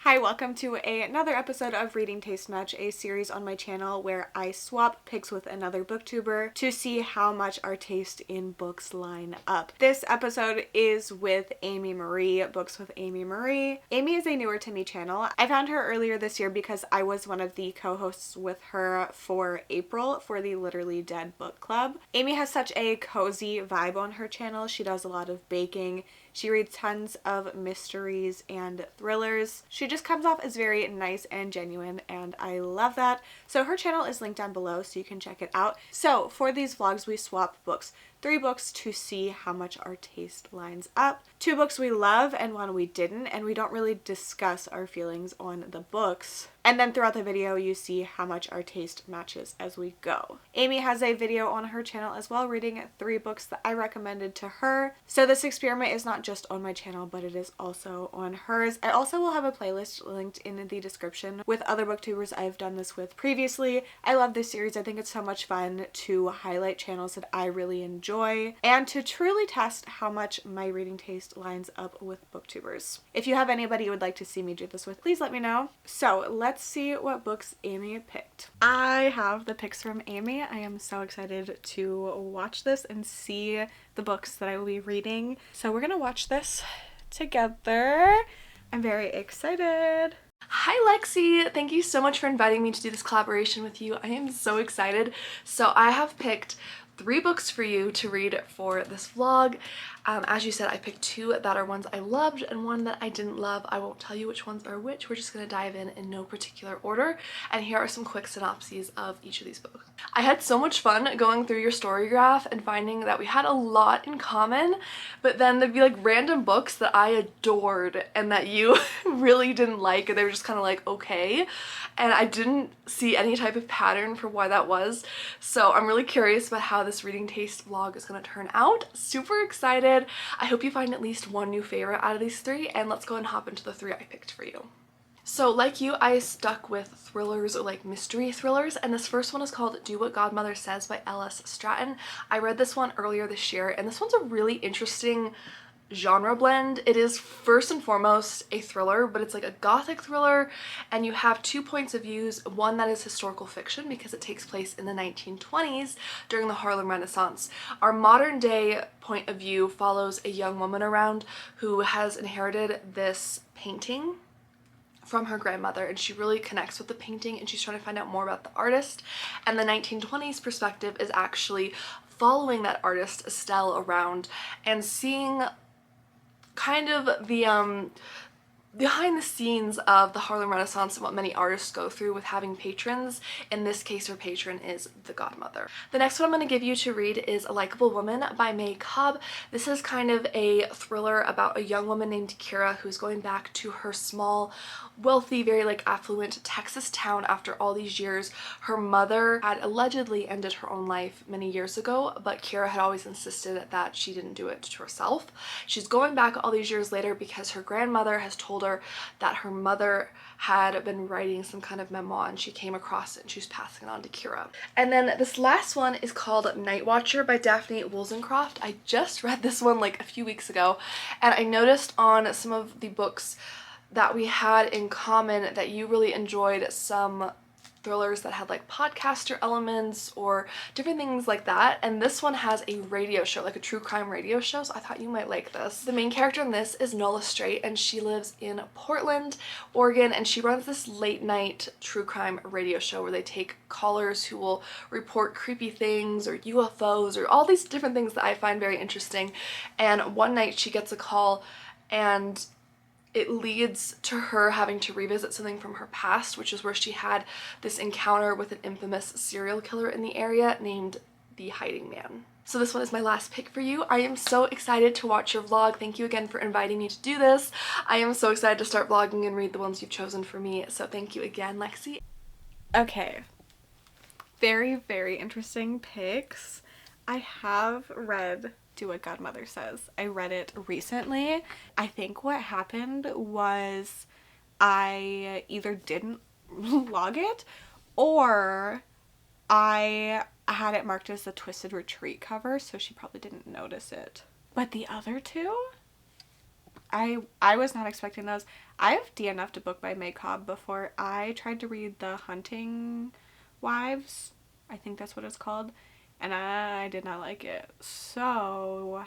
Hi, welcome to another episode of Reading Taste Match, a series on my channel where I swap picks with another booktuber to see how much our taste in books line up. This episode is with Amy Marie, Books with Amy Marie. Amy is a newer to me channel. I found her earlier this year because I was one of the co-hosts with her for April for the Literally Dead book club. Amy has such a cozy vibe on her channel. She does a lot of baking. She reads tons of mysteries and thrillers. She just comes off as very nice and genuine, and I love that. So her channel is linked down below so you can check it out. So for these vlogs, we swap books. 3 books to see how much our taste lines up. 2 books we love and 1 we didn't, and we don't really discuss our feelings on the books. And then throughout the video, you see how much our taste matches as we go. Amy has a video on her channel as well, reading 3 books that I recommended to her. So this experiment is not just on my channel, but it is also on hers. I also will have a playlist linked in the description with other booktubers I've done this with previously. I love this series. I think it's so much fun to highlight channels that I really enjoy and to truly test how much my reading taste lines up with booktubers. If you have anybody you would like to see me do this with, please let me know. So let's see what books Amy picked. I have the picks from Amy. I am so excited to watch this and see the books that I will be reading. So we're gonna watch this together. I'm very excited. Hi Lexi! Thank you so much for inviting me to do this collaboration with you. I am so excited. So I have picked 3 books for you to read for this vlog. As you said, I picked 2 that are ones I loved and 1 that I didn't love. I won't tell you which ones are which. We're just going to dive in no particular order. And here are some quick synopses of each of these books. I had so much fun going through your story graph and finding that we had a lot in common, but then there'd be like random books that I adored and that you really didn't like, and they were just kind of like okay, and I didn't see any type of pattern for why that was. So I'm really curious about how this reading taste vlog is going to turn out. Super excited. I hope you find at least 1 new favorite out of these 3, and let's go and hop into the 3 I picked for you. So like you, I stuck with thrillers or like mystery thrillers, and this first one is called Do What Godmother Says by L.S. Stratton. I read this one earlier this year, and this one's a really interesting genre blend. It is first and foremost a thriller, but it's like a gothic thriller, and you have 2 points of views. One that is historical fiction because it takes place in the 1920s during the Harlem Renaissance. Our modern day point of view follows a young woman around who has inherited this painting from her grandmother, and she really connects with the painting and she's trying to find out more about the artist. And the 1920s perspective is actually following that artist Estelle around and seeing kind of the behind the scenes of the Harlem Renaissance and what many artists go through with having patrons. In this case, her patron is the godmother. The next one I'm going to give you to read is A Likeable Woman by May Cobb. This is kind of a thriller about a young woman named Kira who's going back to her small, wealthy, very like affluent Texas town after all these years. Her mother had allegedly ended her own life many years ago, but Kira had always insisted that she didn't do it to herself. She's going back all these years later because her grandmother has told her that her mother had been writing some kind of memoir and she came across it and she was passing it on to Kira. And then this last one is called Night Watcher by Daphne Wollstonecraft. I just read this one like a few weeks ago, and I noticed on some of the books that we had in common that you really enjoyed some thrillers that had like podcaster elements or different things like that, and this one has a radio show, like a true crime radio show, so I thought you might like this. The main character in this is Nola Strait, and she lives in Portland, Oregon, and she runs this late night true crime radio show where they take callers who will report creepy things or UFOs or all these different things that I find very interesting. And one night she gets a call and it leads to her having to revisit something from her past, which is where she had this encounter with an infamous serial killer in the area named the Hiding Man. So this one is my last pick for you. I am so excited to watch your vlog. Thank you again for inviting me to do this. I am so excited to start vlogging and read the ones you've chosen for me. So thank you again, Lexi. Okay. Very, very interesting picks. I have read Do What Godmother Says. I read it recently. I think what happened was I either didn't log it or I had it marked as the Twisted Retreat cover, so she probably didn't notice it. But the other 2, I was not expecting those. I've DNF'd a book by May Cobb before. I tried to read The Hunting Wives. I think that's what it's called. And I did not like it. So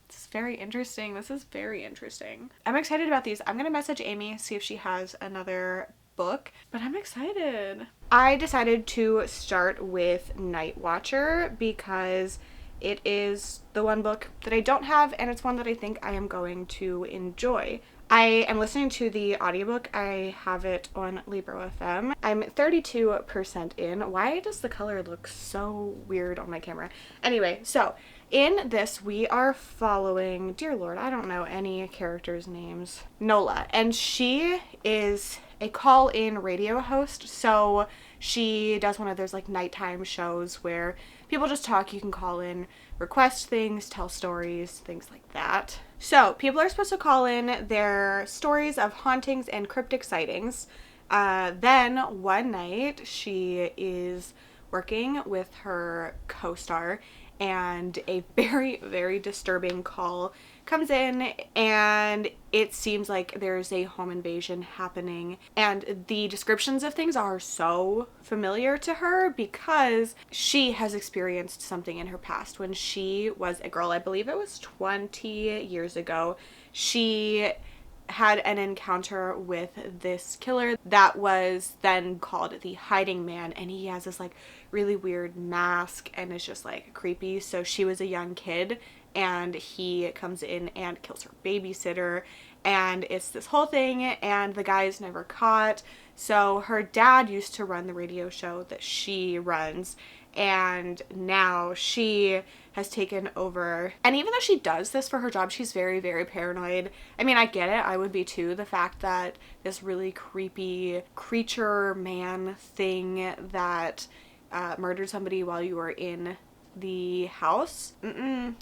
it's very interesting. This is very interesting. I'm excited about these. I'm going to message Amy, see if she has another book, but I'm excited. I decided to start with Night Watcher because it is the one book that I don't have, and it's one that I think I am going to enjoy. I am listening to the audiobook. I have it on Libro FM. I'm 32% in. Why does the color look so weird on my camera? Anyway, so in this we are following, dear Lord, I don't know any characters' names. Nola, and she is a call-in radio host. So she does one of those like nighttime shows where people just talk. You can call in, request things, tell stories, things like that. So people are supposed to call in their stories of hauntings and cryptic sightings. Then one night she is working with her co-star and a very, very disturbing call comes in, and it seems like there's a home invasion happening, and the descriptions of things are so familiar to her because she has experienced something in her past. When she was a girl, I believe it was 20 years ago, she had an encounter with this killer that was then called the Hiding Man, and he has this like really weird mask and is just like creepy. So she was a young kid and he comes in and kills her babysitter, and it's this whole thing, and the guy is never caught. So her dad used to run the radio show that she runs, and now she has taken over. And even though she does this for her job, she's very, very paranoid. I mean, I get it. I would be too. The fact that this really creepy creature man thing that murdered somebody while you were in the house.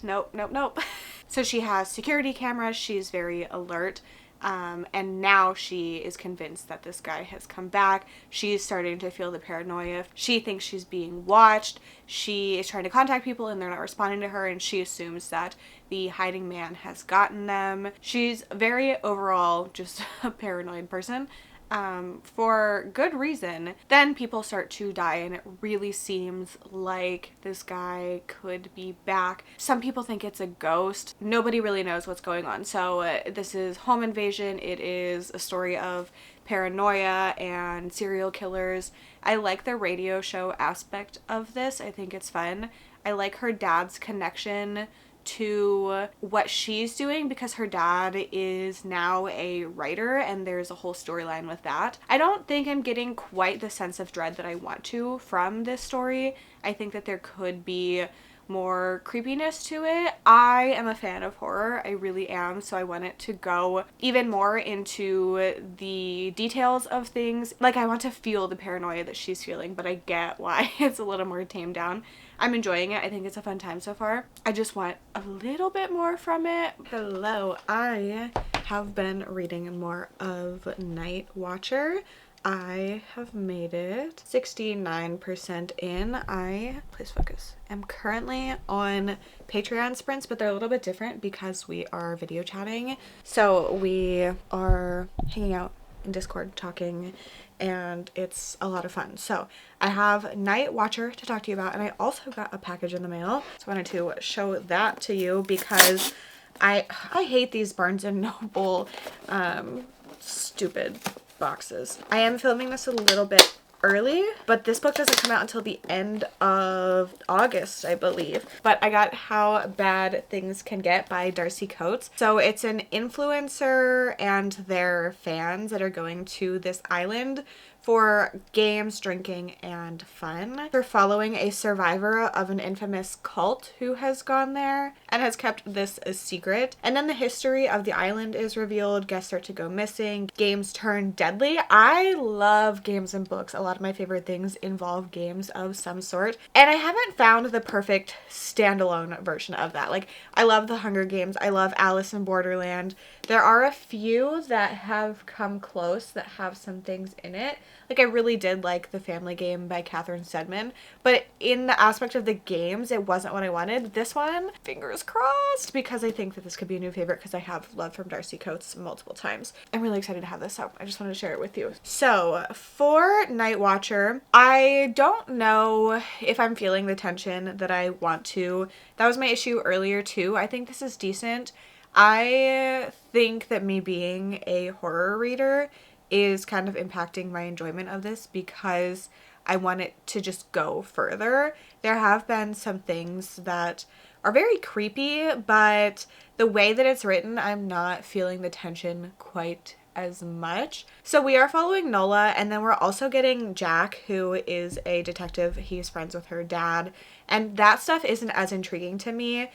Nope. So she has security cameras. She's very alert. And now she is convinced that this guy has come back. She's starting to feel the paranoia. She thinks she's being watched. She is trying to contact people and they're not responding to her, and she assumes that the Hiding Man has gotten them. She's very overall just a paranoid person. For good reason. Then people start to die, and it really seems like this guy could be back. Some people think it's a ghost. Nobody really knows what's going on. So this is home invasion. It is a story of paranoia and serial killers. I like the radio show aspect of this. I think it's fun. I like her dad's connection to what she's doing because her dad is now a writer, and there's a whole storyline with that. I don't think I'm getting quite the sense of dread that I want to from this story. I think that there could be more creepiness to it. I am a fan of horror. I really am. So I want it to go even more into the details of things. Like, I want to feel the paranoia that she's feeling, but I get why it's a little more tamed down. I'm enjoying it. I think it's a fun time so far. I just want a little bit more from it. Hello, I have been reading more of Night Watcher. I have made it 69% in. Please focus. I'm currently on Patreon sprints, but they're a little bit different because we are video chatting. So we are hanging out in Discord talking, and it's a lot of fun. So I have Night Watcher to talk to you about, and I also got a package in the mail. So I wanted to show that to you because I hate these Barnes & Noble stupid boxes. I am filming this a little bit early, but this book doesn't come out until the end of August, I believe. But I got How Bad Things Can Get by Darcy Coates. So it's an influencer and their fans that are going to this island for games, drinking, and fun. They're following a survivor of an infamous cult who has gone there and has kept this a secret. And then the history of the island is revealed, guests start to go missing, games turn deadly. I love games and books. A lot lot of my favorite things involve games of some sort. And I haven't found the perfect standalone version of that. Like, I love the Hunger Games. I love Alice in Borderland. There are a few that have come close that have some things in it. Like, I really did like The Family Game by Catherine Stedman, but in the aspect of the games, it wasn't what I wanted. This one, fingers crossed, because I think that this could be a new favorite because I have loved From Darcy Coates multiple times. I'm really excited to have this up. I just wanted to share it with you. So, for Night Watcher, I don't know if I'm feeling the tension that I want to. That was my issue earlier too. I think this is decent. I think that me being a horror reader is kind of impacting my enjoyment of this because I want it to just go further. There have been some things that are very creepy, but the way that it's written, I'm not feeling the tension quite as much. So we are following Nola, and then we're also getting Jack, who is a detective. He's friends with her dad, and that stuff isn't as intriguing to me.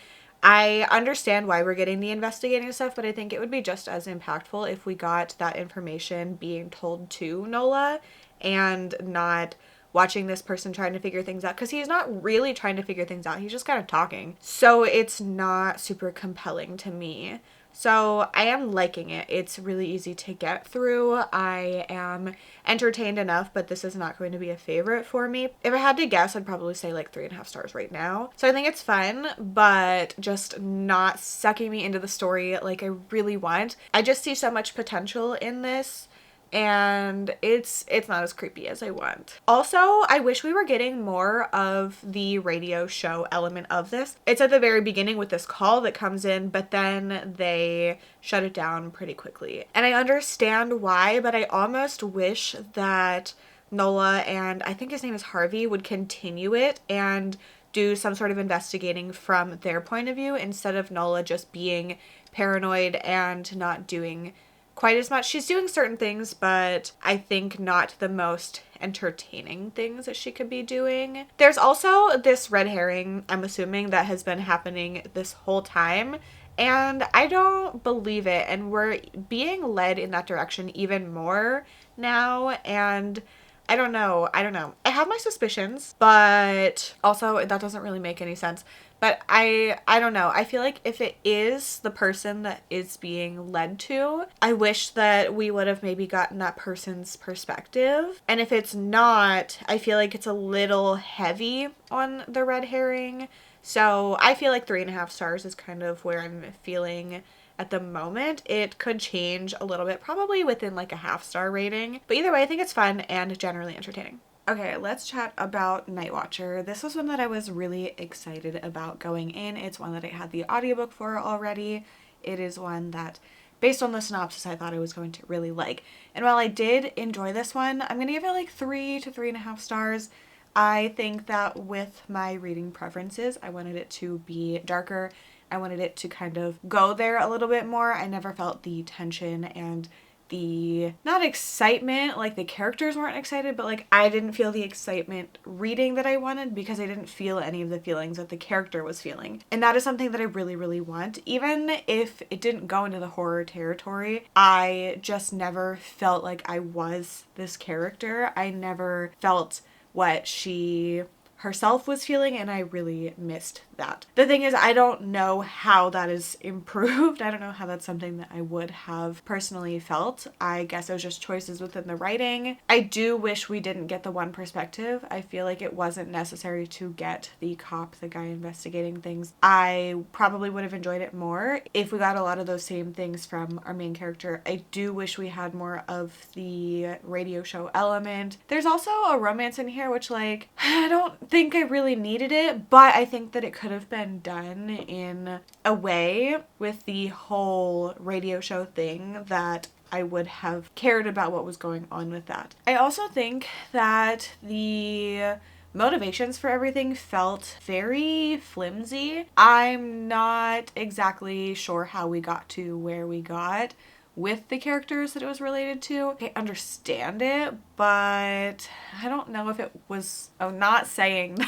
I understand why we're getting the investigating stuff, but I think it would be just as impactful if we got that information being told to Nola and not watching this person trying to figure things out, because he's not really trying to figure things out. He's just kind of talking. So it's not super compelling to me. So I am liking it. It's really easy to get through. I am entertained enough, but this is not going to be a favorite for me. If I had to guess, I'd probably say like 3.5 stars right now. So I think it's fun, but just not sucking me into the story like I really want. I just see so much potential in this, and it's not as creepy as I want. Also, I wish we were getting more of the radio show element of this. It's at the very beginning with this call that comes in, but then they shut it down pretty quickly. And I understand why, but I almost wish that Nola and I think his name is Harvey would continue it and do some sort of investigating from their point of view instead of Nola just being paranoid and not doing quite as much. She's doing certain things, but I think not the most entertaining things that she could be doing. There's also this red herring, I'm assuming, that has been happening this whole time, and I don't believe it, and we're being led in that direction even more now, and I don't know. I have my suspicions, but also that doesn't really make any sense. But I don't know. I feel like if it is the person that is being led to, I wish that we would have maybe gotten that person's perspective. And if it's not, I feel like it's a little heavy on the red herring. So I feel like 3.5 stars is kind of where I'm feeling at the moment. It could change a little bit, probably within like a 0.5 star rating. But either way, I think it's fun and generally entertaining. Okay, let's chat about Night Watcher. This was one that I was really excited about going in. It's one that I had the audiobook for already. It is one that, based on the synopsis, I thought I was going to really like. And while I did enjoy this one, I'm going to give it like 3 to 3.5 stars. I think that with my reading preferences, I wanted it to be darker. I wanted it to kind of go there a little bit more. I never felt the tension and the, not excitement, like the characters weren't excited, but like I didn't feel the excitement reading that I wanted because I didn't feel any of the feelings that the character was feeling. And that is something that I really, really want. Even if it didn't go into the horror territory, I just never felt like I was this character. I never felt what she herself was feeling, and I really missed that. The thing is, I don't know how that is improved. I don't know how that's something that I would have personally felt. I guess it was just choices within the writing. I do wish we didn't get the one perspective. I feel like it wasn't necessary to get the cop, the guy investigating things. I probably would have enjoyed it more if we got a lot of those same things from our main character. I do wish we had more of the radio show element. There's also a romance in here, which like, I don't think I really needed it, but I think that it could have been done in a way with the whole radio show thing that I would have cared about what was going on with that. I also think that the motivations for everything felt very flimsy. I'm not exactly sure how we got to where we got with the characters that it was related to. I understand it, but I don't know if it was, not saying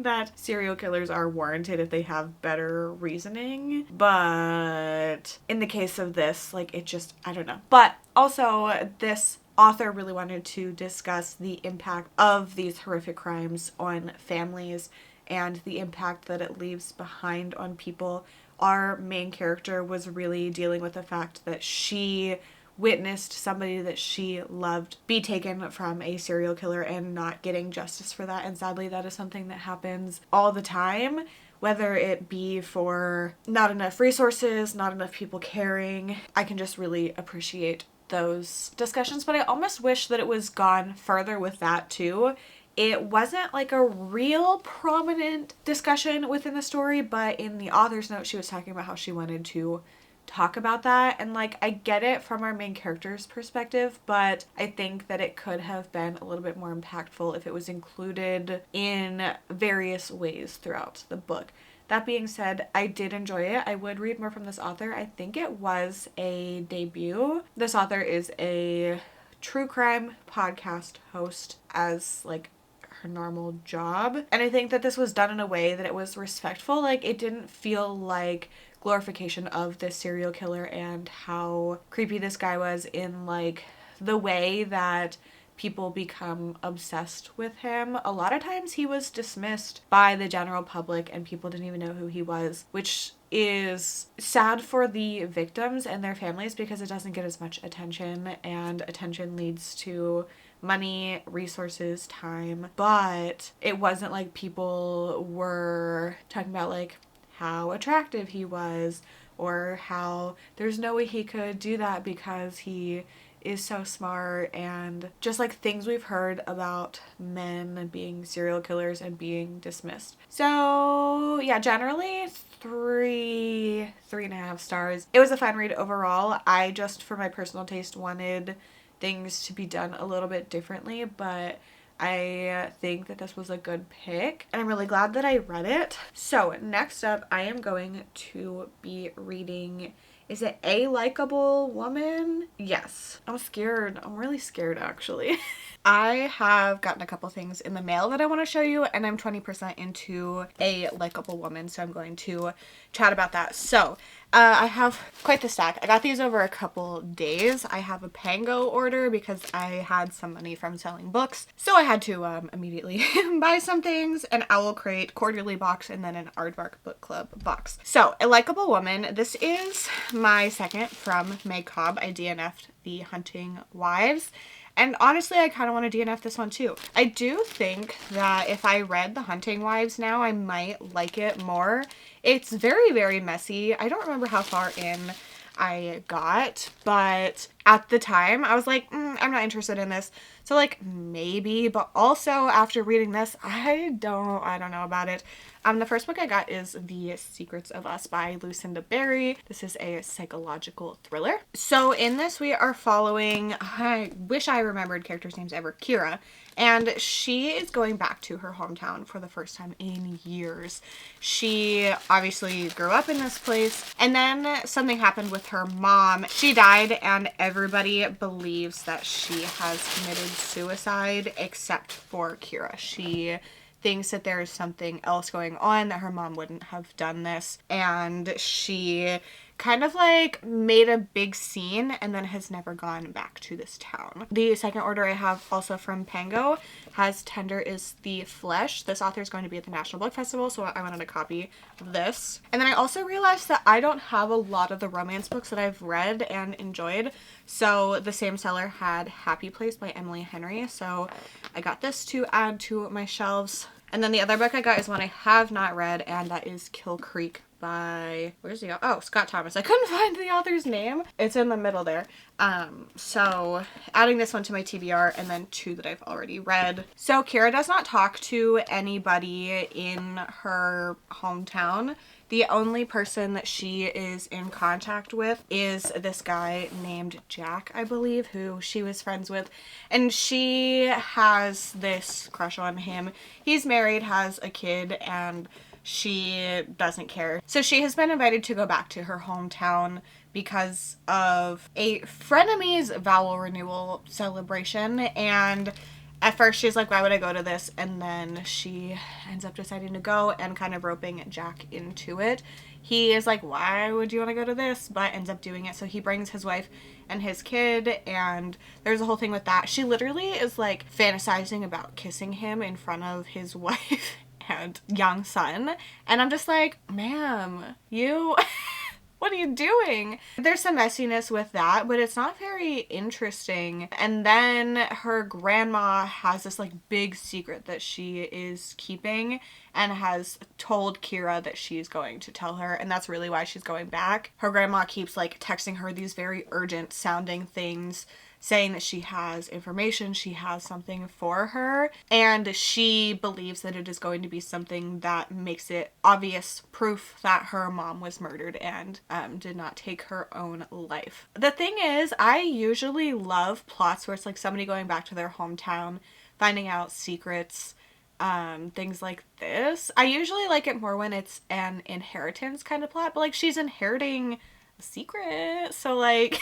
that serial killers are warranted if they have better reasoning, but in the case of this, like, it just, I don't know. But also, this author really wanted to discuss the impact of these horrific crimes on families and the impact that it leaves behind on people. Our main character was really dealing with the fact that she witnessed somebody that she loved be taken from a serial killer and not getting justice for that. And sadly, that is something that happens all the time, whether it be for not enough resources, not enough people caring. I can just really appreciate those discussions, but I almost wish that it was gone further with that too. It wasn't like a real prominent discussion within the story, but in the author's note, she was talking about how she wanted to talk about that. And like, I get it from our main character's perspective, but I think that it could have been a little bit more impactful if it was included in various ways throughout the book. That being said, I did enjoy it. I would read more from this author. I think it was a debut. This author is a true crime podcast host as like her normal job. And I think that this was done in a way that it was respectful. Like, it didn't feel like glorification of this serial killer and how creepy this guy was in like the way that people become obsessed with him. A lot of times he was dismissed by the general public and people didn't even know who he was, which is sad for the victims and their families because it doesn't get as much attention, and attention leads to money, resources, time. But it wasn't like people were talking about like how attractive he was or how there's no way he could do that because he is so smart, and just like things we've heard about men being serial killers and being dismissed. So yeah, generally 3.5 stars. It was a fun read overall. I just, for my personal taste, wanted things to be done a little bit differently, but I think that this was a good pick, and I'm really glad that I read it. So next up, I am going to be reading, is it A Likeable Woman? Yes. I'm scared. I'm really scared, actually. I have gotten a couple things in the mail that I want to show you, and I'm 20% into A Likeable Woman, so I'm going to chat about that. So, I have quite the stack. I got these over a couple days. I have a Pango order because I had some money from selling books, so I had to immediately buy some things, an Owl Crate quarterly box, and then an Aardvark Book Club box. So, A Likeable Woman, this is my second from Meg Cobb. I DNF'd The Hunting Wives. And honestly, I kind of want to DNF this one too. I do think that if I read The Hunting Wives now, I might like it more. It's very, very messy. I don't remember how far in I got, but at the time I was like, I'm not interested in this. So like maybe, but also after reading this, I don't know about it. The first book I got is The Secrets of Us by Lucinda Berry. This is a psychological thriller. So in this we are following, I wish I remembered characters' names ever, Kira. And she is going back to her hometown for the first time in years. She obviously grew up in this place, and then something happened with her mom. She died, and everybody believes that she has committed suicide except for Kira. She thinks that there's something else going on, that her mom wouldn't have done this, and she kind of like made a big scene and then has never gone back to this town. The second order I have, also from Pango, has Tender is the Flesh. This author is going to be at the National Book Festival, so I wanted a copy of this. And then I also realized that I don't have a lot of the romance books that I've read and enjoyed. So the same seller had Happy Place by Emily Henry, so I got this to add to my shelves. And then the other book I got is one I have not read, and that is Kill Creek by, where's the, oh, Scott Thomas. I couldn't find the author's name. It's in the middle there. So adding this one to my TBR, and then two that I've already read. So Kira does not talk to anybody in her hometown. The only person that she is in contact with is this guy named Jack, I believe, who she was friends with. And she has this crush on him. He's married, has a kid, and she doesn't care. So she has been invited to go back to her hometown because of a frenemies vow renewal celebration, and at first she's like, why would I go to this? And then she ends up deciding to go and kind of roping Jack into it. He is like, why would you want to go to this? But ends up doing it. So he brings his wife and his kid, and there's a whole thing with that. She literally is like fantasizing about kissing him in front of his wife and young son. And I'm just like, ma'am, you... what are you doing? There's some messiness with that, but it's not very interesting. And then her grandma has this like big secret that she is keeping and has told Kira that she's going to tell her, and that's really why she's going back. Her grandma keeps like texting her these very urgent sounding things, saying that she has information, she has something for her, and she believes that it is going to be something that makes it obvious proof that her mom was murdered and did not take her own life. The thing is, I usually love plots where it's like somebody going back to their hometown, finding out secrets, things like this. I usually like it more when it's an inheritance kind of plot, but like she's inheriting a secret, so like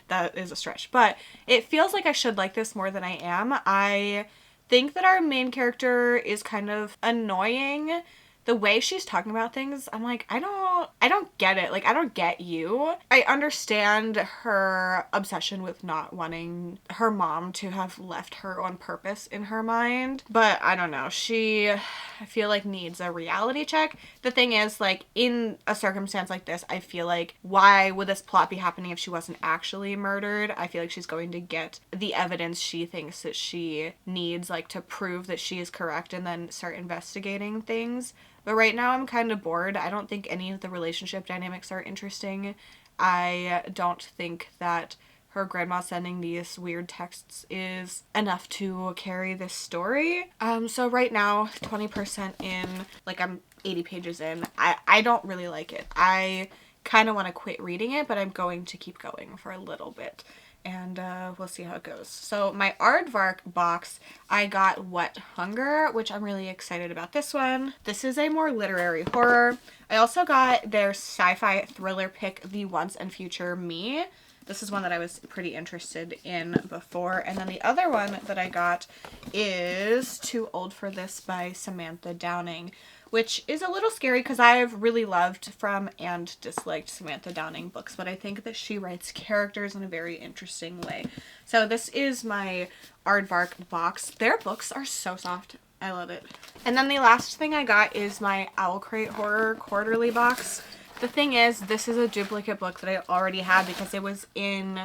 that is a stretch, but it feels like I should like this more than I am. I think that our main character is kind of annoying. The way she's talking about things, I'm like, I don't get it. Like, I don't get you. I understand her obsession with not wanting her mom to have left her on purpose in her mind, but I don't know. I feel like needs a reality check. The thing is, like, in a circumstance like this, I feel like, why would this plot be happening if she wasn't actually murdered? I feel like she's going to get the evidence she thinks that she needs, like, to prove that she is correct and then start investigating things. But right now I'm kind of bored. I don't think any of the relationship dynamics are interesting. I don't think that her grandma sending these weird texts is enough to carry this story. So right now, 20% in, like I'm 80 pages in, I don't really like it. I kind of want to quit reading it, but I'm going to keep going for a little bit. And we'll see how it goes. So my aardvark box, I got What Hunger, which I'm really excited about this one. This is a more literary horror. I also got their sci-fi thriller pick, The Once and Future Me. This is one that I was pretty interested in before. And then the other one that I got is Too Old for This by Samantha Downing, which is a little scary because I've really loved from and disliked Samantha Downing books, but I think that she writes characters in a very interesting way. So this is my aardvark box. Their books are so soft. I love it. And then the last thing I got is my Owl Crate Horror quarterly box. The thing is, this is a duplicate book that I already had because it was in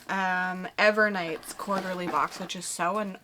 Evernight's quarterly box, which is so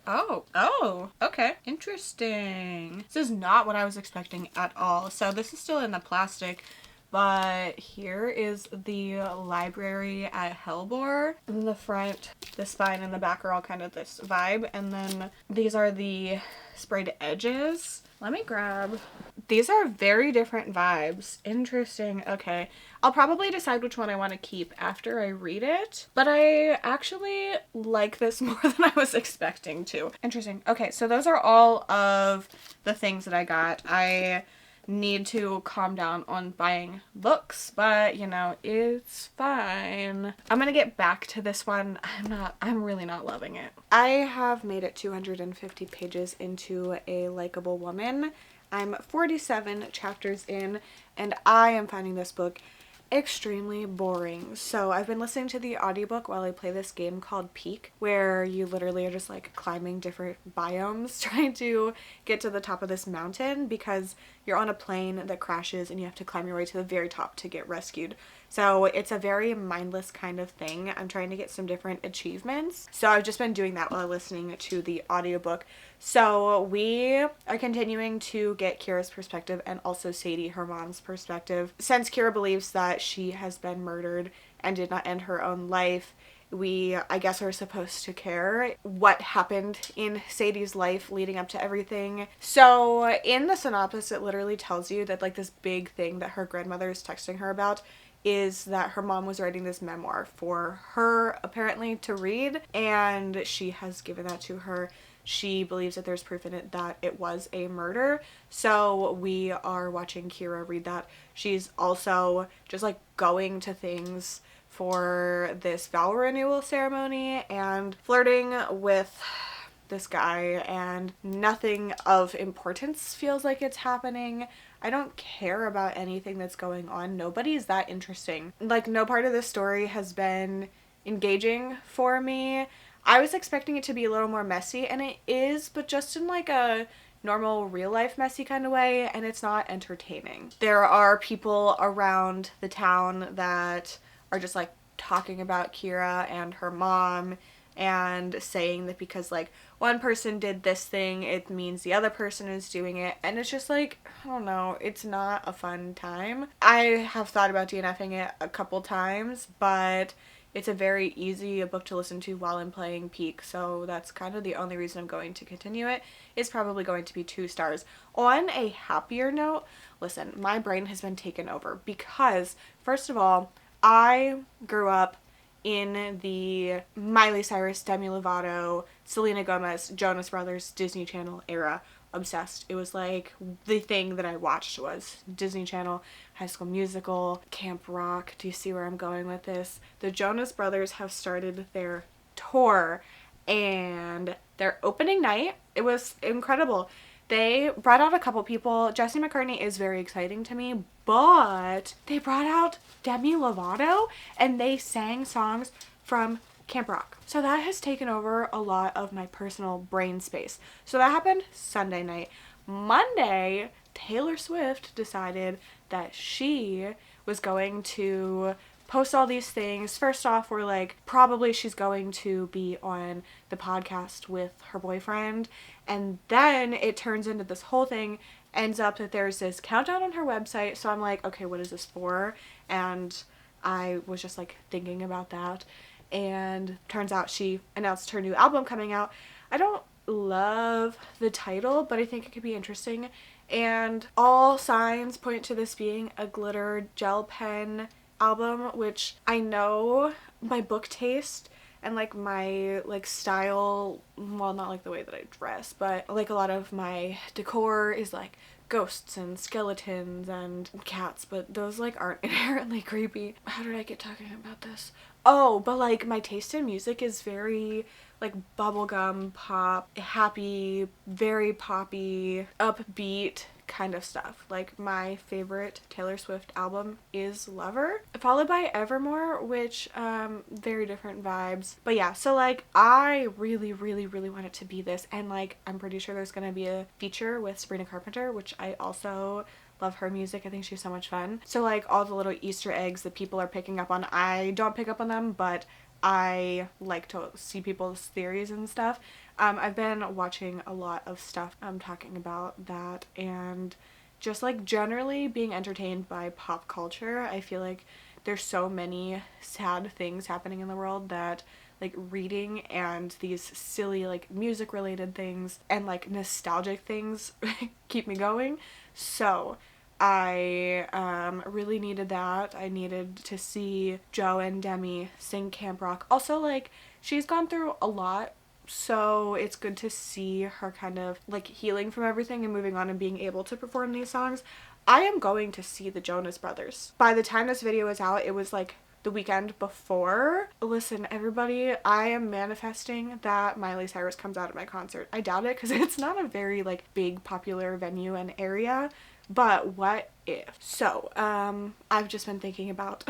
okay, interesting. This is not what I was expecting at all. So this is still in the plastic, but here is the library at Hellbore. In the front, the spine and the back are all kind of this vibe, and then these are the sprayed edges. Let me grab. These are very different vibes. Interesting. Okay. I'll probably decide which one I want to keep after I read it, but I actually like this more than I was expecting to. Interesting. Okay, so those are all of the things that I got. I need to calm down on buying books, but you know, it's fine. I'm gonna get back to this one. I'm really not loving it. I have made it 250 pages into A Likeable Woman. I'm 47 chapters in, and I am finding this book extremely boring. So I've been listening to the audiobook while I play this game called Peak, where you literally are just like climbing different biomes trying to get to the top of this mountain because you're on a plane that crashes and you have to climb your way to the very top to get rescued. So it's a very mindless kind of thing. I'm trying to get some different achievements. So I've just been doing that while listening to the audiobook. So we are continuing to get Kira's perspective and also Sadie, her mom's perspective. Since Kira believes that she has been murdered and did not end her own life, we, I guess, are supposed to care what happened in Sadie's life leading up to everything. So in the synopsis, it literally tells you that like this big thing that her grandmother is texting her about is that her mom was writing this memoir for her apparently to read, and she has given that to her. She believes that there's proof in it that it was a murder. So we are watching Kira read that. She's also just like going to things for this vow renewal ceremony and flirting with this guy and nothing of importance feels like it's happening. I don't care about anything that's going on. Nobody's that interesting. Like, no part of this story has been engaging for me. I was expecting it to be a little more messy, and it is, but just in like a normal real life messy kind of way, and it's not entertaining. There are people around the town that are just like talking about Kira and her mom and saying that because like one person did this thing, it means the other person is doing it, and it's just like, I don't know, it's not a fun time. I have thought about DNFing it a couple times, but it's a very easy book to listen to while I'm playing Peak, so that's kind of the only reason I'm going to continue it. It's probably going to be 2 stars. On a happier note, listen, my brain has been taken over because, first of all, I grew up in the Miley Cyrus, Demi Lovato, Selena Gomez, Jonas Brothers, Disney Channel era. Obsessed. It was like the thing that I watched was Disney Channel, High School Musical, Camp Rock. Do you see where I'm going with this? The Jonas Brothers have started their tour, and their opening night, it was incredible. They brought out a couple people. Jesse McCartney is very exciting to me, but they brought out Demi Lovato, and they sang songs from Camp Rock. So that has taken over a lot of my personal brain space. So that happened Sunday night. Monday, Taylor Swift decided that she was going to post all these things. First off, we're like, probably she's going to be on the podcast with her boyfriend. And then it turns into this whole thing, ends up that there's this countdown on her website. So I'm like, okay, what is this for? And I was just like thinking about that. And turns out she announced her new album coming out. I don't love the title, but I think it could be interesting. And all signs point to this being a glitter gel pen album, which I know my book taste and like my like style, well, not like the way that I dress, but like a lot of my decor is like ghosts and skeletons and cats, but those like aren't inherently creepy. How did I get talking about this? Oh, but like my taste in music is very like bubblegum pop, happy, very poppy, upbeat kind of stuff. Like my favorite Taylor Swift album is Lover, followed by Evermore, which very different vibes. But yeah, so like I really want it to be this, and like I'm pretty sure there's gonna be a feature with Sabrina Carpenter, which I also love her music. I think she's so much fun. So like all the little Easter eggs that people are picking up on, I don't pick up on them, but I like to see people's theories and stuff. I've been watching a lot of stuff talking about that, and just like generally being entertained by pop culture. I feel like there's so many sad things happening in the world that like reading and these silly like music related things and like nostalgic things keep me going. So I really needed that. I needed to see Joe and Demi sing Camp Rock. Also, like, she's gone through a lot, so it's good to see her kind of like healing from everything and moving on and being able to perform these songs. I am going to see the Jonas Brothers. By the time this video is out, it was like the weekend before. Listen, everybody, I am manifesting that Miley Cyrus comes out at my concert. I doubt it because it's not a very like big popular venue and area. But what if? So, I've just been thinking about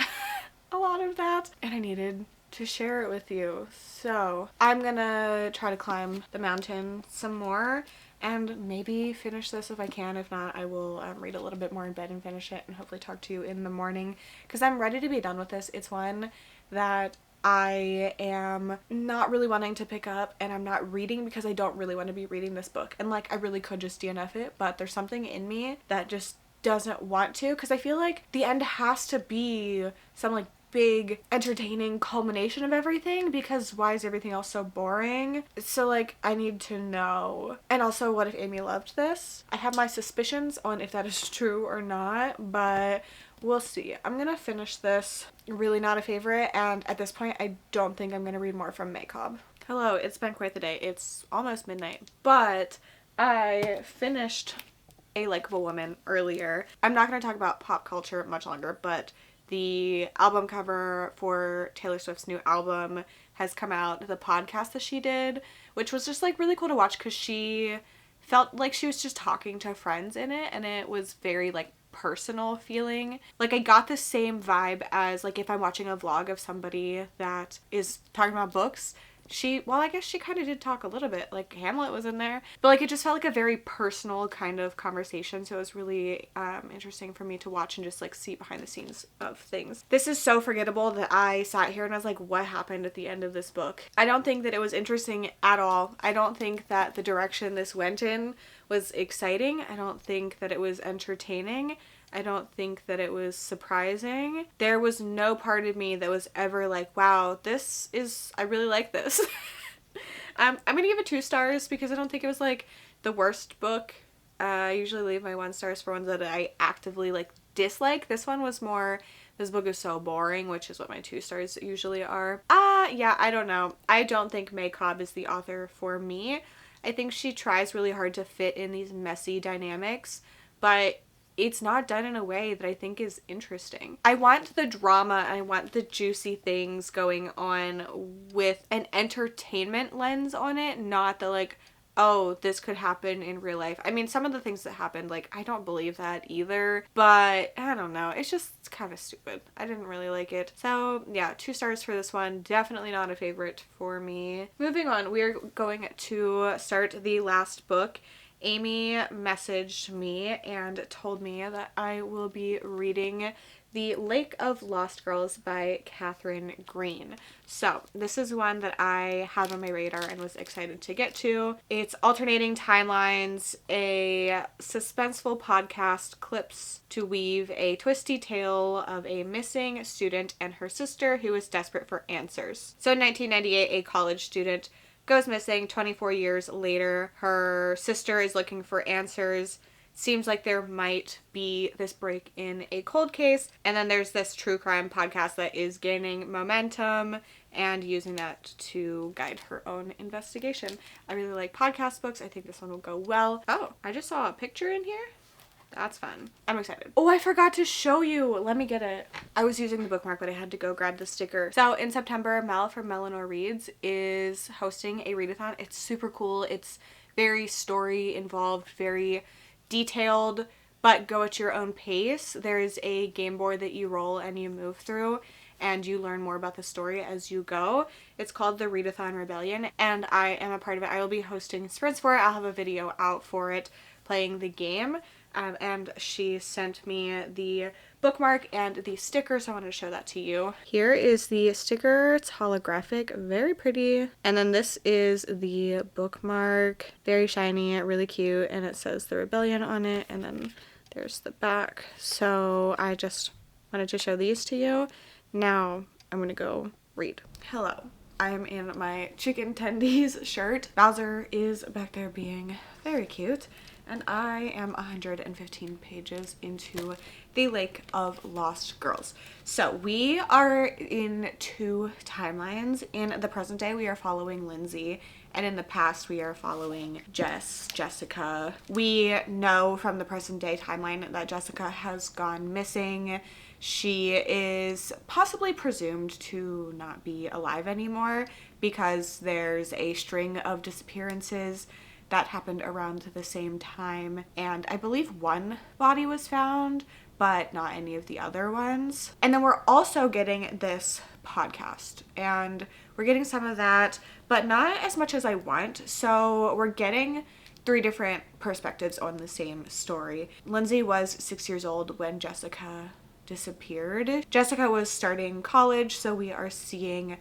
a lot of that, and I needed to share it with you. So, I'm gonna try to climb the mountain some more, and maybe finish this if I can. If not, I will read a little bit more in bed and finish it, and hopefully talk to you in the morning, because I'm ready to be done with this. It's one that I am not really wanting to pick up, and I'm not reading because I don't really want to be reading this book. And like I really could just DNF it, but there's something in me that just doesn't want to, because I feel like the end has to be some like big entertaining culmination of everything, because why is everything else so boring? So like I need to know. And also, what if Amy loved this? I have my suspicions on if that is true or not, but we'll see. I'm gonna finish this. Really not a favorite, and at this point I don't think I'm gonna read more from Maycob. Hello, it's been quite the day. It's almost midnight, but I finished A Likeable Woman earlier. I'm not gonna talk about pop culture much longer, but the album cover for Taylor Swift's new album has come out, the podcast that she did, which was just like really cool to watch because she felt like she was just talking to friends in it, and it was very like personal feeling. Like I got the same vibe as like if I'm watching a vlog of somebody that is talking about books. I guess she kind of did talk a little bit, like Hamlet was in there, but like it just felt like a very personal kind of conversation, so it was really interesting for me to watch and just like see behind the scenes of things. This is so forgettable that I sat here and I was like, what happened at the end of this book? I don't think that it was interesting at all. I don't think that the direction this went in was exciting. I don't think that it was entertaining. I don't think that it was surprising. There was no part of me that was ever like, wow, I really like this. I'm gonna give it 2 stars because I don't think it was like the worst book. I usually leave my 1 stars for ones that I actively like dislike. This one was more, this book is so boring, which is what my 2 stars usually are. Yeah, I don't know. I don't think May Cobb is the author for me. I think she tries really hard to fit in these messy dynamics, but it's not done in a way that I think is interesting. I want the drama and I want the juicy things going on with an entertainment lens on it, not the like, oh, this could happen in real life. I mean, some of the things that happened, like, I don't believe that either, but I don't know. It's just kind of stupid. I didn't really like it. So yeah, 2 stars for this one. Definitely not a favorite for me. Moving on, we're going to start the last book. Amy messaged me and told me that I will be reading The Lake of Lost Girls by Catherine Green. So this is one that I had on my radar and was excited to get to. It's alternating timelines, a suspenseful podcast clips to weave a twisty tale of a missing student and her sister who is desperate for answers. So in 1998, a college student goes missing. 24 years later, her sister is looking for answers. Seems like there might be this break in a cold case. And then there's this true crime podcast that is gaining momentum and using that to guide her own investigation. I really like podcast books. I think this one will go well. Oh, I just saw a picture in here. That's fun. I'm excited. Oh, I forgot to show you. Let me get it. I was using the bookmark, but I had to go grab the sticker. So in September, Mel from Melanie Reads is hosting a readathon. It's super cool. It's very story involved, very detailed, but go at your own pace. There's a game board that you roll and you move through, and you learn more about the story as you go. It's called the Readathon Rebellion, and I am a part of it. I will be hosting sprints for it. I'll have a video out for it playing the game. And she sent me the bookmark and the sticker, so I wanted to show that to you. Here is the sticker. It's holographic, very pretty. And then this is the bookmark, very shiny, really cute, and it says The Rebellion on it, and then there's the back. So I just wanted to show these to you. Now I'm gonna go read. Hello. I am in my Chicken Tendies shirt. Bowser is back there being very cute. And I am 115 pages into The Lake of Lost Girls. So we are in 2 timelines. In the present day, we are following Lindsay, and in the past, we are following Jessica. We know from the present day timeline that Jessica has gone missing. She is possibly presumed to not be alive anymore because there's a string of disappearances that happened around the same time, and I believe one body was found, but not any of the other ones. And then we're also getting this podcast, and we're getting some of that, but not as much as I want. So we're getting 3 different perspectives on the same story. Lindsay was 6 years old when Jessica disappeared. Jessica was starting college, so we are seeing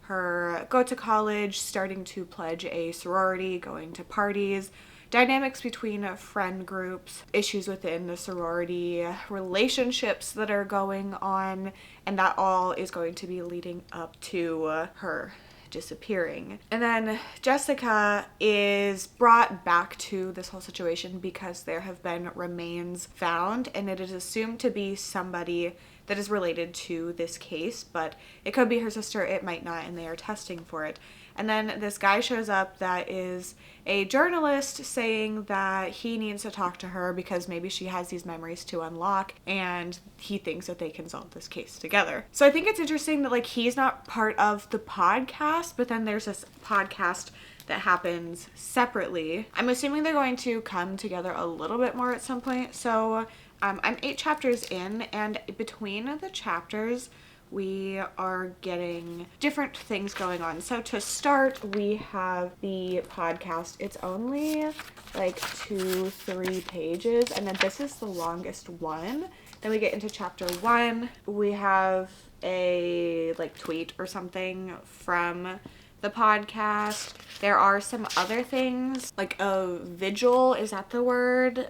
her go to college, starting to pledge a sorority, going to parties, dynamics between friend groups, issues within the sorority, relationships that are going on, and that all is going to be leading up to her disappearing. And then Jessica is brought back to this whole situation because there have been remains found, and it is assumed to be somebody that is related to this case, but it could be her sister, it might not, and they are testing for it. And then this guy shows up that is a journalist saying that he needs to talk to her because maybe she has these memories to unlock, and he thinks that they can solve this case together. So I think it's interesting that like he's not part of the podcast, but then there's this podcast that happens separately. I'm assuming they're going to come together a little bit more at some point. So I'm 8 chapters in, and between the chapters we are getting different things going on. So to start, we have the podcast. It's only like 2-3 pages, and then this is the longest one. Then we get into chapter 1. We have a like tweet or something from the podcast. There are some other things like a vigil, is that the word?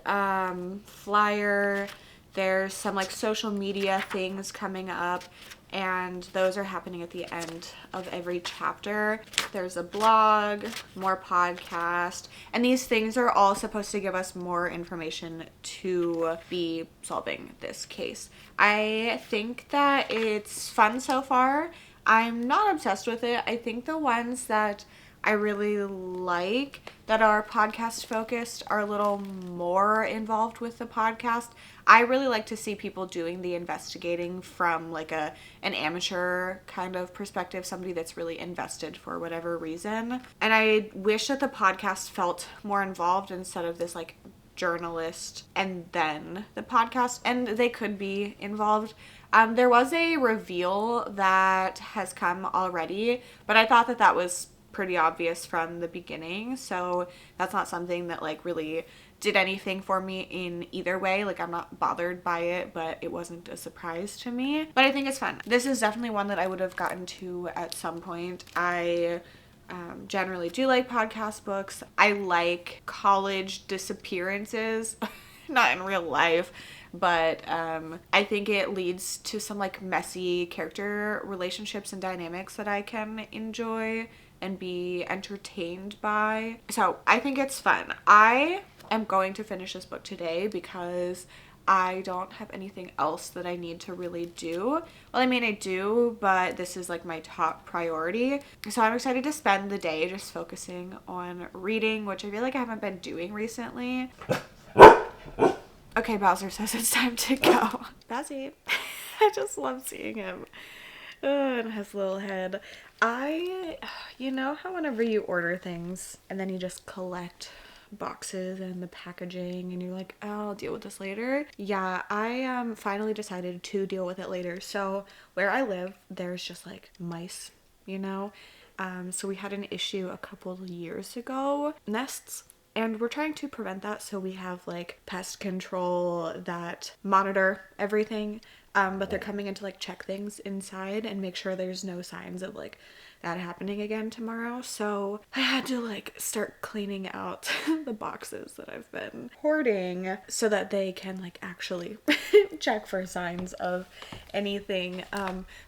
Flyer. There's some like social media things coming up, and those are happening at the end of every chapter. There's a blog, more podcast, and these things are all supposed to give us more information to be solving this case. I think that it's fun so far. I'm not obsessed with it. I think the ones that I really like that are podcast focused are a little more involved with the podcast. I really like to see people doing the investigating from like an amateur kind of perspective, somebody that's really invested for whatever reason. And I wish that the podcast felt more involved instead of this like journalist and then the podcast, and they could be involved. There was a reveal that has come already, but I thought that that was pretty obvious from the beginning, so that's not something that like really did anything for me in either way. Like I'm not bothered by it, but it wasn't a surprise to me. But I think it's fun. This is definitely one that I would have gotten to at some point. I generally do like podcast books. I like college disappearances, not in real life, but I think it leads to some like messy character relationships and dynamics that I can enjoy and be entertained by. So I think it's fun. I am going to finish this book today because I don't have anything else that I need to really do. Well, I mean, I do, but this is like my top priority. So I'm excited to spend the day just focusing on reading, which I feel like I haven't been doing recently. Okay, Bowser says it's time to go. Bazzy. I just love seeing him. And his little head. You know how whenever you order things and then you just collect boxes and the packaging and you're like, oh, I'll deal with this later. Yeah, I finally decided to deal with it later. So where I live, there's just like mice, you know? So we had an issue a couple of years ago, nests, and we're trying to prevent that. So we have like pest control that monitor everything. But they're coming in to like check things inside and make sure there's no signs of like that happening again tomorrow. So I had to like start cleaning out the boxes that I've been hoarding so that they can like actually check for signs of anything.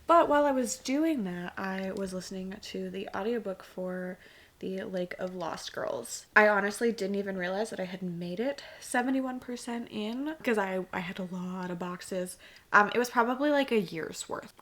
But while I was doing that, I was listening to the audiobook for The Lake of Lost Girls. I honestly didn't even realize that I had made it 71% in because I had a lot of boxes. It was probably like a year's worth.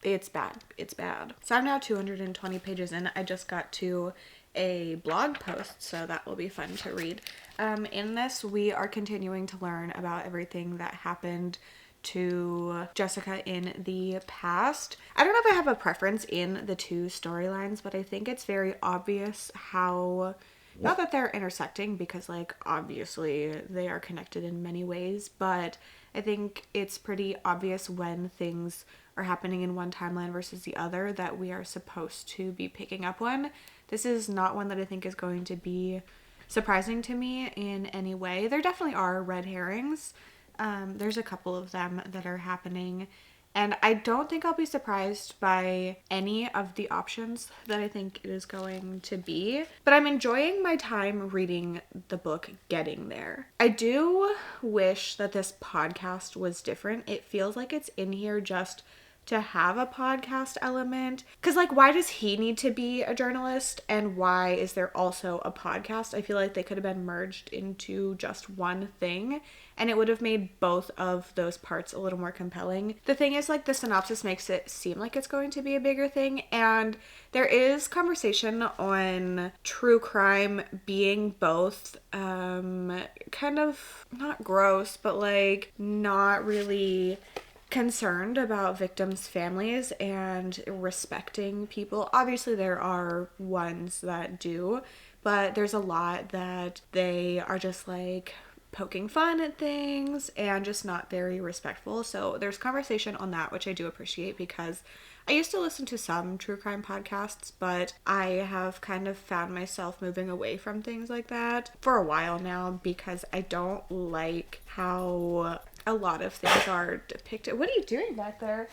It's bad. It's bad. So I'm now 220 pages in. I just got to a blog post, so that will be fun to read. In this, we are continuing to learn about everything that happened to Jessica in the past. I don't know if I have a preference in the two storylines, but I think it's very obvious how, not that they're intersecting because like obviously they are connected in many ways, but I think it's pretty obvious when things are happening in one timeline versus the other that we are supposed to be picking up on. This is not one that I think is going to be surprising to me in any way. There definitely are red herrings. There's a couple of them that are happening, and I don't think I'll be surprised by any of the options that I think it is going to be, but I'm enjoying my time reading the book getting there. I do wish that this podcast was different. It feels like it's in here just to have a podcast element. Because, like, why does he need to be a journalist and why is there also a podcast? I feel like they could have been merged into just one thing and it would have made both of those parts a little more compelling. The thing is, like, the synopsis makes it seem like it's going to be a bigger thing, and there is conversation on true crime being both kind of not gross, but like not really concerned about victims' families and respecting people. Obviously, there are ones that do, but there's a lot that they are just like poking fun at things and just not very respectful. So there's conversation on that, which I do appreciate because I used to listen to some true crime podcasts, but I have kind of found myself moving away from things like that for a while now because I don't like how a lot of things are depicted. What are you doing back there?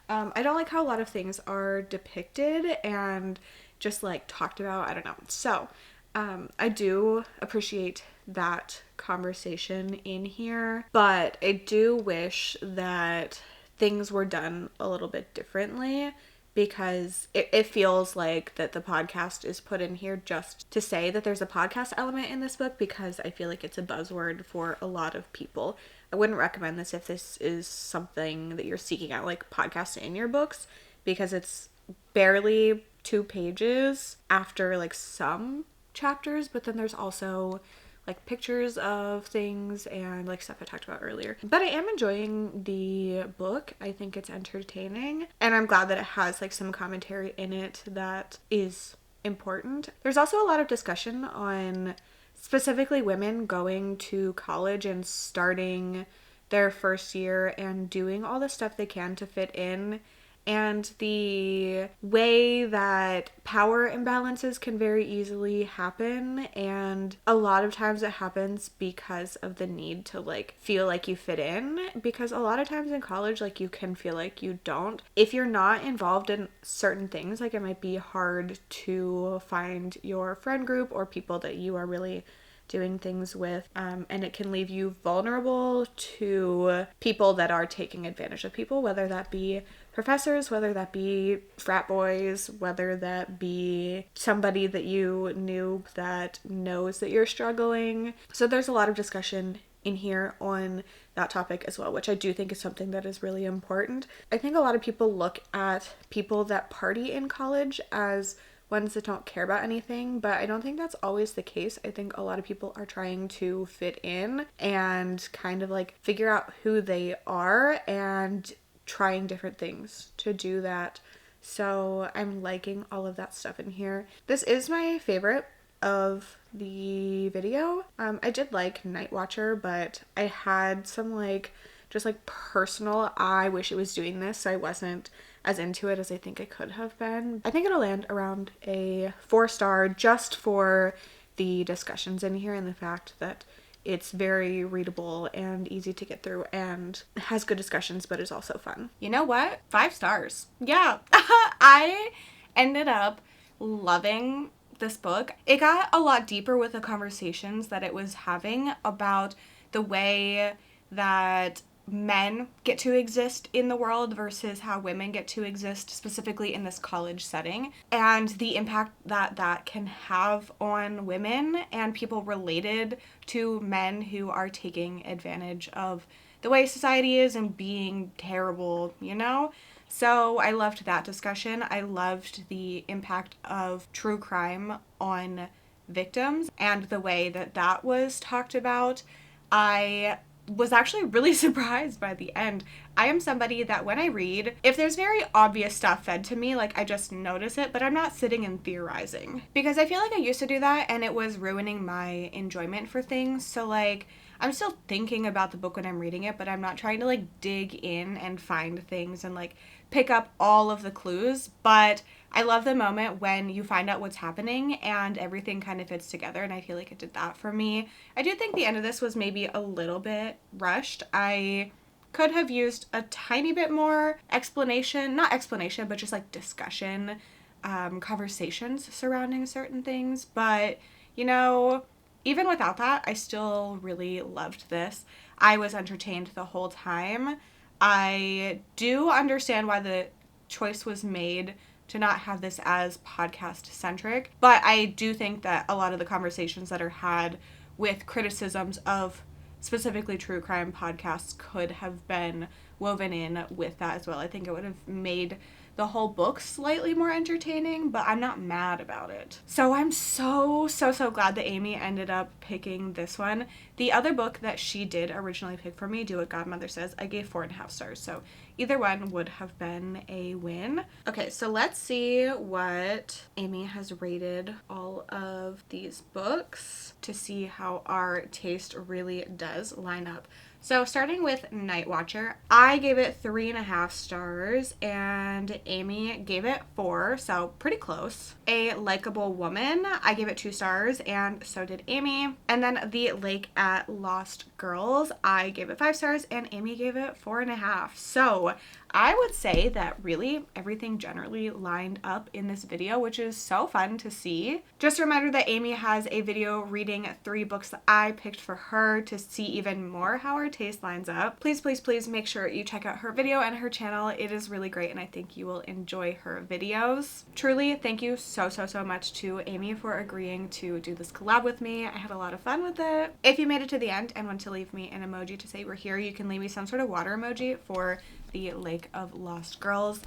I don't like how a lot of things are depicted and just like talked about. I don't know. So I do appreciate that conversation in here, but I do wish that things were done a little bit differently because it feels like that the podcast is put in here just to say that there's a podcast element in this book because I feel like it's a buzzword for a lot of people. I wouldn't recommend this if this is something that you're seeking out, like podcasts in your books, because it's barely 2 pages after like some chapters, but then there's also like pictures of things and like stuff I talked about earlier. But I am enjoying the book. I think it's entertaining and I'm glad that it has like some commentary in it that is important. There's also a lot of discussion on specifically women going to college and starting their first year and doing all the stuff they can to fit in, and the way that power imbalances can very easily happen, and a lot of times it happens because of the need to like feel like you fit in, because a lot of times in college like you can feel like you don't. If you're not involved in certain things, like it might be hard to find your friend group or people that you are really doing things with, and it can leave you vulnerable to people that are taking advantage of people, whether that be professors, whether that be frat boys, whether that be somebody that you knew that knows that you're struggling. So there's a lot of discussion in here on that topic as well, which I do think is something that is really important. I think a lot of people look at people that party in college as ones that don't care about anything, but I don't think that's always the case. I think a lot of people are trying to fit in and kind of like figure out who they are and trying different things to do that. So I'm liking all of that stuff in here. This is my favorite of the video. I did like Night Watcher, but I had some like just like personal, I wish it was doing this, so I wasn't as into it as I think I could have been. I think it'll land around a 4-star just for the discussions in here and the fact that it's very readable and easy to get through and has good discussions, but is also fun. You know what? 5 stars. Yeah. I ended up loving this book. It got a lot deeper with the conversations that it was having about the way that men get to exist in the world versus how women get to exist specifically in this college setting, and the impact that that can have on women and people related to men who are taking advantage of the way society is and being terrible, you know? So I loved that discussion. I loved the impact of true crime on victims and the way that that was talked about. I was actually really surprised by the end. I am somebody that when I read, if there's very obvious stuff fed to me, like I just notice it, but I'm not sitting and theorizing. Because I feel like I used to do that and it was ruining my enjoyment for things. So like, I'm still thinking about the book when I'm reading it, but I'm not trying to like dig in and find things and like pick up all of the clues. But I love the moment when you find out what's happening and everything kind of fits together, and I feel like it did that for me. I do think the end of this was maybe a little bit rushed. I could have used a tiny bit more explanation, not explanation, but just like discussion, conversations surrounding certain things. But, you know, even without that, I still really loved this. I was entertained the whole time. I do understand why the choice was made to not have this as podcast centric, but I do think that a lot of the conversations that are had with criticisms of specifically true crime podcasts could have been woven in with that as well. I think it would have made the whole book slightly more entertaining, but I'm not mad about it. So I'm so glad that Amy ended up picking this one. The other book that she did originally pick for me, Do What Godmother Says, I gave 4.5 stars. So either one would have been a win. Okay, so let's see what Amy has rated all of these books to see how our taste really does line up. So starting with Night Watcher, I gave it 3.5 stars and Amy gave it 4, so pretty close. A Likeable Woman, I gave it 2 stars and so did Amy. And then The Lake at Lost Girls, I gave it 5 stars and Amy gave it 4.5. So I would say that really everything generally lined up in this video, which is so fun to see. Just a reminder that Amy has a video reading 3 books that I picked for her to see even more how our taste lines up. Please make sure you check out her video and her channel. It is really great and I think you will enjoy her videos. Truly, thank you so much to Amy for agreeing to do this collab with me. I had a lot of fun with it. If you made it to the end and want to leave me an emoji to say we're here, you can leave me some sort of water emoji for The Lake of Lost Girls.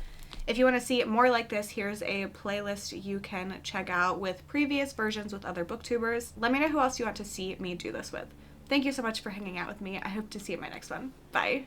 If you want to see more like this, here's a playlist you can check out with previous versions with other booktubers. Let me know who else you want to see me do this with. Thank you so much for hanging out with me. I hope to see you in my next one. Bye.